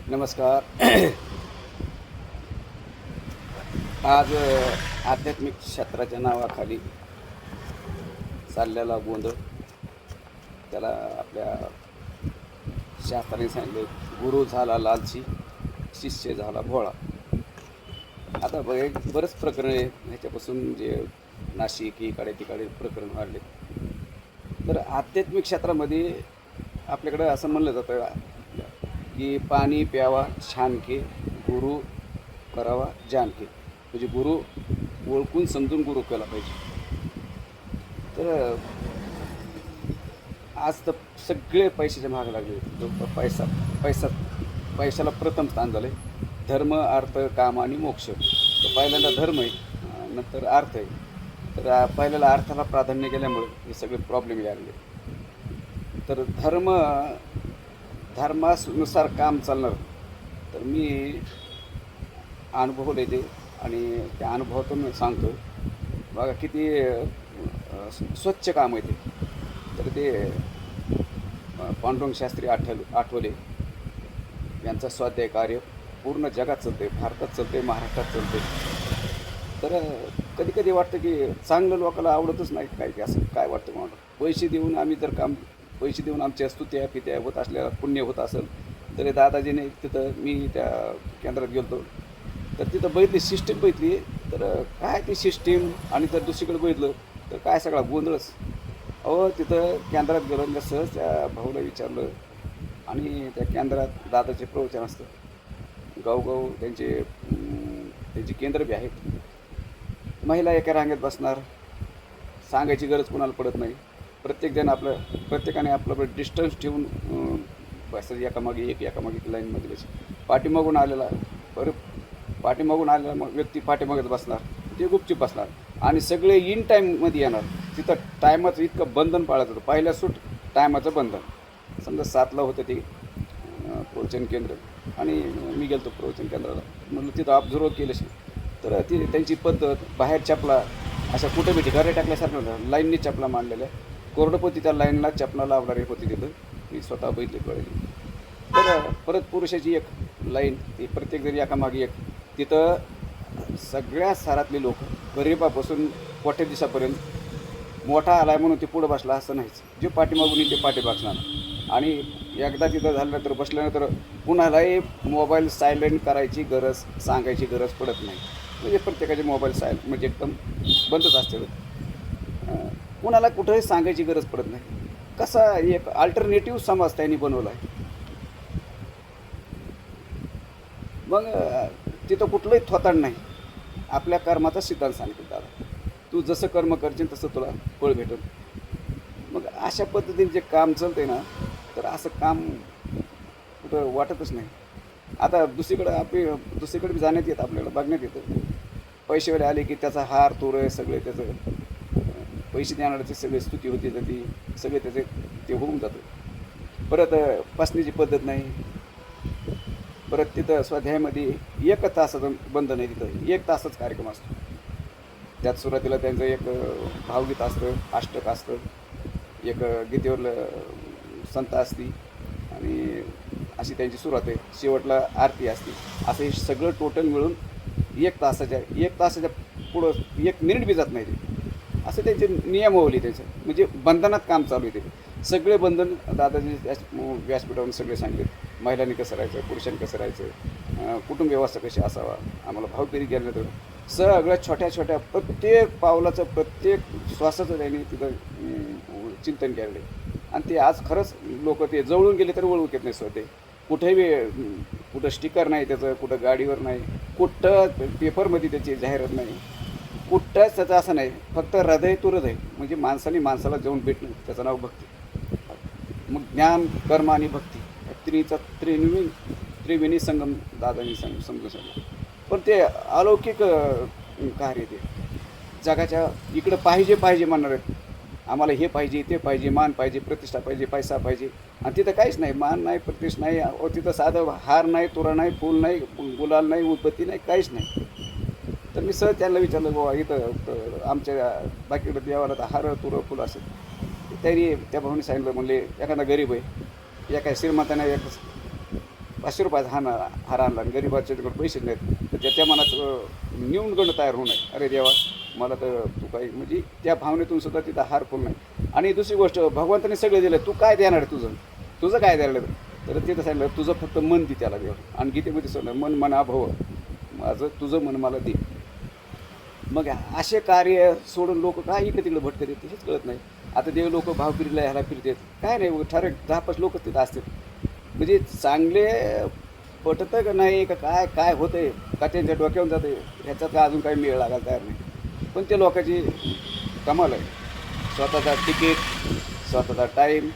नमस्कार. आज आध्यात्मिक क्षेत्राच्या नावाखाली चाललेला गोंधळ, त्याला आपल्या शास्त्राने सांगितले, गुरु झाला लालची, शिष्य झाला भोळा. आता बरंच प्रकरण आहे ह्याच्यापासून, जे नाशिक इकडे तिकडे प्रकरण वाढले. तर आध्यात्मिक क्षेत्रामध्ये आपल्याकडं असं म्हणलं जातं की पाणी प्यावा छानके, गुरु करावा जानके. म्हणजे गुरु ओळखून समजून गुरु केला पाहिजे. तर आज तर सगळे पैशाच्या मागे लागले. पैसा पैसा पैशाला प्रथम स्थान झालं आहे. धर्म, अर्थ, काम आणि मोक्ष. तर पहिल्यांदा धर्म आहे, नंतर अर्थ आहे. तर पहिल्याला अर्थाला प्राधान्य केल्यामुळे हे सगळे प्रॉब्लेम लागले. तर धर्मानुसार काम चालणार. तर मी अनुभवले ते, आणि त्या अनुभवातून मी सांगतो. बघा किती स्वच्छ काम आहे ते. तर ते पांडुरंग शास्त्री आठवले यांचं स्वाध्याय कार्य पूर्ण जगात चालते, भारतात चालते, महाराष्ट्रात चालते. तर कधी कधी वाटतं की चांगलं लोकांना आवडतच नाही. काय की असं काय वाटतं मला, पैसे देऊन आम्ही जर पैसे देऊन आमच्या स्तुत्या पित्या होत असल्याला पुण्य होत असेल. तर दादाजीने तिथं, मी त्या केंद्रात गेलो तर तिथं बघितली सिस्टीम बघितली. तर काय ती सिस्टीम, आणि तर दुसरीकडे बघितलं तर काय सगळा गोंधळच. तिथं केंद्रात गेलो, सहज त्या भाऊला विचारलं. आणि त्या केंद्रात दादाचे प्रवचन असतं, गावगाव त्यांची केंद्र बी आहेत. महिला एका रांगेत बसणार, सांगायची गरज कोणाला पडत नाही. प्रत्येकाने आपलं डिस्टन्स ठेवून बसायचं, एकामागे एक लाईनमध्ये बसायची. पाठीमागून आलेला मग व्यक्ती पाठीमागेच बसणार, ते गुपचूप बसणार. आणि सगळे इन टाईममध्ये येणार. तिथं टायमाचं इतकं बंधन पाळायचं होतं. पहिल्या सूट टायमाचं बंधन. समजा 7ला होतं ते प्रवचन केंद्र, आणि मी गेलो प्रवचन केंद्राला. म्हणलं तिथं ऑब्झर्व केलं. तर ती त्यांची पद्धत, बाहेर चपला अशा कुठं बी घरे टाकल्यासारखं होतं, लाईननी चपला मांडलेल्या. कोरडपती त्या लाईनला चपला लावणारी होती तिथं, मी स्वतः बघितले कळली. तर परत पुरुषाची एक लाईन, ती प्रत्येक जरी एकामागे एक. तिथं सगळ्या सारातले लोक, गरीबापासून मोठ्या दिवसापर्यंत, मोठा आलाय म्हणून ते पुढं बसला असं नाहीच. जे पाठीमागून येईल ते पाठी बसणार. आणि एकदा तिथं झाल्यानंतर बसल्यानंतर कुणालाही मोबाईल सायलेंट करायची गरज, सांगायची गरज पडत नाही. म्हणजे प्रत्येकाचे मोबाईल म्हणजे एकदम बंदच असते. कुणाला कुठंही सांगायची गरज पडत नाही. कसा एक अल्टरनेटिव्ह समाज त्यांनी बनवला आहे. मग तिथं कुठलंही थोतांड नाही. आपल्या कर्माचा सिद्धांत सांगितलं दादा, तू जसं कर्म करशील तसं तुला फळ भेटेल. मग अशा पद्धतीने जे काम चालते ना, तर असं काम कुठं वाटतच नाही. आता दुसरीकडे जाण्यात येतं, आपल्याला बघण्यात येतं. पैसेवाले आले की त्याचा हार तुरं सगळे त्याचं, पैसे देणाऱ्याची सगळी स्तुती होती, तर ती सगळे ते होऊन जातं. परत पसण्याची पद्धत नाही. परत तिथं स्वाध्यायामध्ये 1 तासाचं बंधन आहे. तिथं 1 तासच कार्यक्रम असतो. त्यात सुरुवातीला त्यांचं एक भावगीत असतं, अष्टक असतं, एक गीतेवरलं संत असती, आणि अशी त्यांची सुरुवात आहे. शेवटला आरती असते. असं हे सगळं टोटल मिळून 1 तासाच्या पुढं 1 मिनिट बी जात नाही ते. असं त्यांचे नियमावली त्यांचं, म्हणजे बंधनात काम चालू आहे ते. सगळे बंधन दादाजी व्यासपीठावरून सगळे सांगितले. महिलांनी कसं राहायचं, पुरुषांनी कसं राहायचं, कुटुंब व्यवस्था कशी असावा, आम्हाला भावगिरी गेल्यानंतर सगळ्या छोट्या प्रत्येक पावलाचं, प्रत्येक श्वासाचं त्यांनी तिथं चिंतन केलं. आणि ते आज खरंच लोक ते जवळून गेले तर वळू येत नाही स्वतः. कुठं स्टिकर नाही त्याचं, कुठं गाडीवर नाही, कुठं पेपरमध्ये त्याची जाहिरात नाही, कुठंच त्याचं असं नाही. फक्त हृदय तू हृदय, म्हणजे माणसाला जाऊन भेटणं, त्याचं नाव भक्ती. मग ज्ञान, कर्म आणि भक्ती या त्रिवेणी संगम दादांनी समजून सांगितलं. पण ते अलौकिक कार्य, ते जगाच्या इकडं पाहिजे म्हणणार आहेत. आम्हाला हे पाहिजे, ते पाहिजे, मान पाहिजे, प्रतिष्ठा पाहिजे, पैसा पाहिजे. आणि तिथं काहीच नाही. मान नाही, प्रतिष्ठा नाही, तिथं साधं हार नाही, तुरा नाही, फूल नाही, गुलाल नाही, उदबत्ती नाही, काहीच नाही. तर मी सहज त्यांना विचारलं, बाबा इथं आमच्या बाकीकडे देवाला तर हार तुरं फुलं असेल. त्यांनी त्या भाऊनी सांगितलं, म्हणले एखादा गरीब आहे, एका श्रीमंताने एक 500 रुपयाचा हार आणला आणि गरीबाच्याकडे पैसे नाहीत तर त्या मनात न्यूनगंड तयार होऊ नये. अरे देवा मला तर तू काही म्हणजे त्या भावनेतून सुद्धा तिथं हार करू नये. आणि दुसरी गोष्ट भगवंताने सगळं दिलं, तू काय देणार आहे, तुझं काय द्यायला तर तिथं सांगितलं तुझं फक्त मन दे त्याला देव. आणि गीतेमध्ये सांगलं मन मना भव, माझं तुझं मन मला दे. मग असे कार्य सोडून लोक काय इकडे तिकडे भटकत येते हेच कळत नाही. आता देव लोक भावगिरीला ह्याला फिरतात काय नाही, ठराविक 10-5 लोक तिथं असतात. म्हणजे चांगले पटतं का नाही का काय काय होतंय का त्यांच्या डोक्यावर जाते ह्याच्यात का अजून काही मेळ लागायला तयार नाही. पण ते लोकांची कमाल आहे, स्वतःचा तिकीट, स्वतःचा टाईम,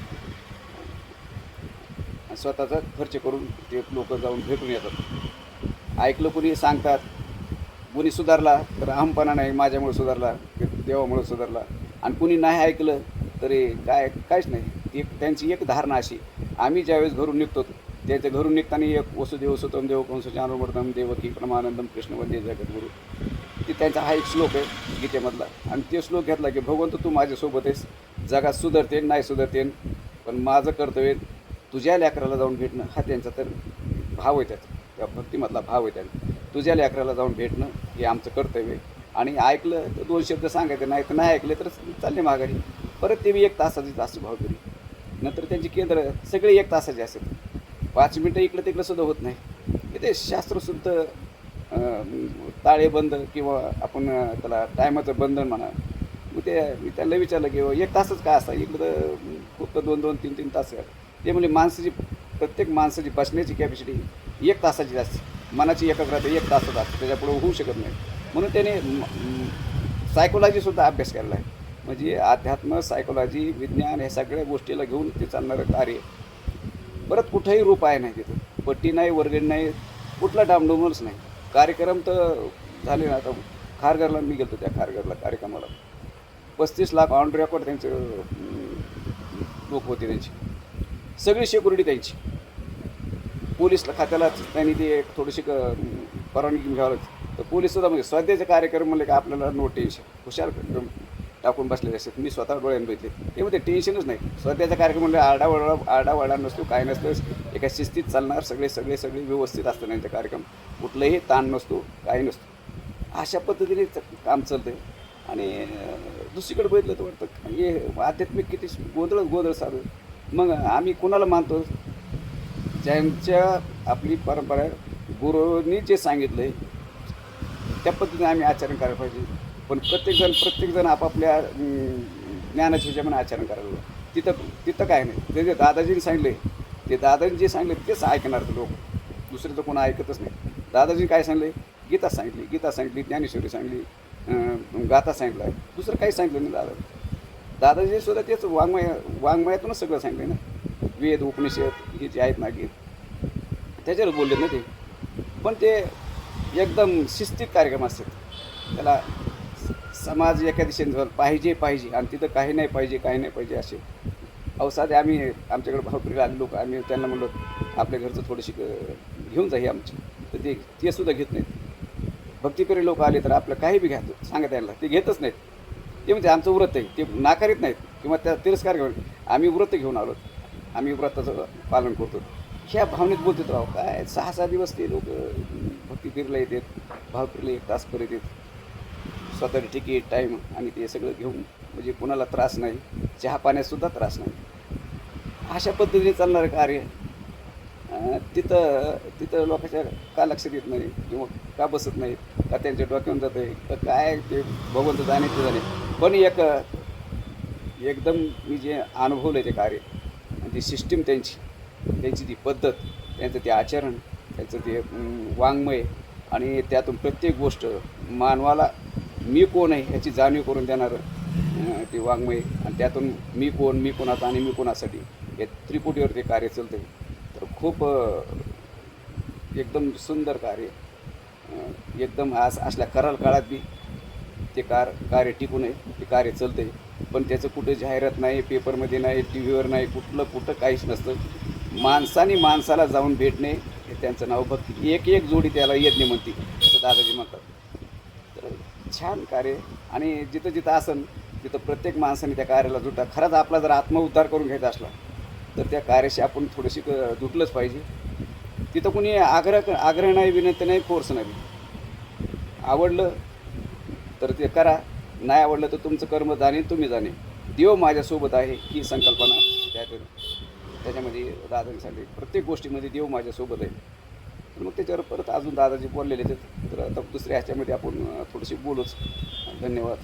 स्वतःचा खर्च करून ते लोक जाऊन भेटून येतात. ऐकलं कुणी सांगतात, कुणी सुधारला तर अहमपणा नाही माझ्यामुळे सुधारला, देवामुळे सुधारला. आणि कुणी नाही ऐकलं तरी काहीच नाही. त्यांची एक धारणा अशी, आम्ही ज्यावेळेस घरून निघतो त्यांच्या घरून निघताना एक वसुदेव सुतम देव कंसचानुवर्तम देवकी प्रमानंदम कृष्ण वंदे जगद्गुरू, ती त्यांचा हा एक श्लोक आहे गीतेमधला. आणि ते श्लोक घेतला की भगवंत तू माझ्यासोबत आहेस, जगात सुधारते नाही सुधारते पण माझं कर्तव्य तुझ्या लेकराला जाऊन भेटणं हा त्यांचा तर भाव आहे, त्या भक्तीमधला भाव आहे त्यांचा. तुझ्या लेकराला जाऊन भेटणं हे आमचं कर्तव्य आहे. आणि ऐकलं तर 2 शब्द सांगायचे, नाही तर नाही ऐकले तर चालले माघारी. परत ते बी 1 तासाची जास्त भाव करी. नंतर त्यांची केंद्र सगळे 1 तासाचे असतात, 5 मिनटं इकडं तिकडं सुद्धा होत नाही. ते शास्त्रशुद्ध ताळेबंद किंवा आपण त्याला टायमाचं बंधन म्हणा. मग ते मी त्याला विचारलं की 1 तासच काय असता, इकडं तर फक्त 2-2, 3-3 तास आहे. ते म्हणजे माणसाची प्रत्येक माणसाची बसण्याची कॅपॅसिटी 1 तासाची असते, मनाची एकाग्रता 1 तासात असते, त्याच्यापुढे होऊ शकत नाही. म्हणून त्याने सायकोलॉजीसुद्धा अभ्यास केला आहे. म्हणजे अध्यात्म, सायकोलॉजी, विज्ञान ह्या सगळ्या गोष्टीला घेऊन ते चालणारं कार्य. परत कुठंही रूप आहे नाही तिथं, पट्टी नाही, वर्गणी नाही, कुठला डामडोमच नाही. कार्यक्रम तर झाले ना. आता खारघरला मी गेलो, त्या खारघरला कार्यक्रमाला 35 लाख ऑन रेकॉर्ड त्यांचं लोक होते, त्यांची सगळी सिक्युरिटी त्यांची. पोलीस खात्याला त्यांनी ते थोडीशी परवानगी घ्यावं तर पोलीससुद्धा म्हणजे सध्याचे कार्यक्रम म्हणले की आपल्याला नो टेन्शन, हुशार टाकून बसलेले असतात. मी स्वतः डोळ्यानं बघितले ते म्हणजे टेन्शनच नाही. सध्याचा कार्यक्रम म्हणजे आरडावडा नसतो, काय नसतं, एका शिस्तीत चालणार, सगळे व्यवस्थित असतं त्यांचा कार्यक्रम, कुठलंही ताण नसतो, काही नसतो. अशा पद्धतीने काम चालतं आहे. आणि दुसरीकडे बघितलं तर वाटतं हे आध्यात्मिक किती गोंधळ चालू आहे. मग आम्ही कोणाला मानतो, ज्यांच्या आपली परंपरा गुरूंनी जे सांगितलं आहे त्या पद्धतीने आम्ही आचरण करायला पाहिजे. पण प्रत्येकजण आपापल्या ज्ञानाच्या ह्याच्यामध्ये आचरण करायला. तिथं काय नाही, ते जे दादाजींनी सांगितले ते दादाजी जे सांगितले तेच ऐकणार ते लोक, दुसरं तर कोणा ऐकतच नाही. दादाजींनी काय सांगितले, गीता सांगितली, ज्ञानेश्वरी सांगितली, गाथा सांगितलं आहे, दुसरं काही सांगितलं नाही. दादाजी सुद्धा तेच वाङ्मयातूनच सगळं सांगितलं ना. वेद उपनिषद हे जे आहेत ना गीत त्याच्यावर बोलले ना ते. पण ते एकदम शिस्तीत कार्यक्रम असतात, त्याला समाज एका दिशेने पाहिजे आणि तिथं काही नाही पाहिजे असे. साधे आम्ही आमच्याकडे भावप्रिय आले लोक, आम्ही त्यांना म्हणलो आपल्या घरचं थोडीशी घेऊन जाई आमची, तर ते सुद्धा घेत नाहीत. भक्तिप्रिय लोक आले तर आपलं काही बी घ्या सांगत यायला, ते घेतच नाहीत. ते म्हणजे आमचं व्रत आहे, ते नाकारीत नाहीत किंवा त्या तिरस्कार घेऊन आम्ही व्रत घेऊन आलो, आम्ही व्रताचं पालन करतो ह्या भावनेत बोलतात. राव काय 6-6 दिवस ते लोक भक्तिप्रियला येतात, भावप्रियला 1 तास परत येत, स्वतःची तिकीट, टाईम आणि ते सगळं घेऊन. म्हणजे कुणाला त्रास नाही, चहा पाण्यातसुद्धा त्रास नाही. अशा पद्धतीने चालणारं कार्य तिथं लोकांच्या का लक्ष देत नाही किंवा का बसत नाही, का त्यांच्या डोक्यावर जात आहे तर काय ते भगवंत जाणे ते जाणे. पण एकदम मी जे अनुभवलं आहे ते कार्य आणि ती सिस्टीम त्यांची ती पद्धत, त्यांचं ते आचरण, त्यांचं ते वाङ्मय आणि त्यातून प्रत्येक गोष्ट मानवाला मी कोण आहे ह्याची जाणीव करून देणारं ते वाङ्मय. आणि त्यातून मी कोणाचा आणि मी कोणासाठी हे त्रिपुटीवर ते कार्य चालतं आहे. तर खूप एकदम सुंदर कार्य, एकदम असल्या कराल काळात बी ते कार्य टिकू नये, ते कार्य चालतं आहे. पण त्याचं कुठं जाहिरात नाही, पेपरमध्ये नाही, टी व्हीवर नाही, कुठं काहीच नसतं. माणसाला जाऊन भेटणे हे त्यांचं नाव भक्ती. एक जोडी त्याला यज्ञ म्हणते असं दादाजी म्हणतात. तर छान कार्य. आणि जिथं असन तिथं प्रत्येक माणसाने त्या कार्याला जुटा. खरंच आपला जर आत्मउद्धार करून घ्यायचा असला तर त्या कार्याशी आपण थोडीशी जुटलंच पाहिजे. तिथं कुणी आग्रह नाही, विनंती नाही, फोर्स नाही. आवडलं तर ते करा, नाही आवडलं तर तुमचं कर्म जाणे, तुम्ही जाणे. देव माझ्यासोबत आहे ही संकल्पना त्याच्यामध्ये दादांसाठी प्रत्येक गोष्टीमध्ये देव माझ्यासोबत आहे. तर मग त्याच्यावर परत अजून दादाजी बोललेले आहेत, तर आता दुसऱ्या ह्याच्यामध्ये आपण थोडीशी बोलूच. धन्यवाद.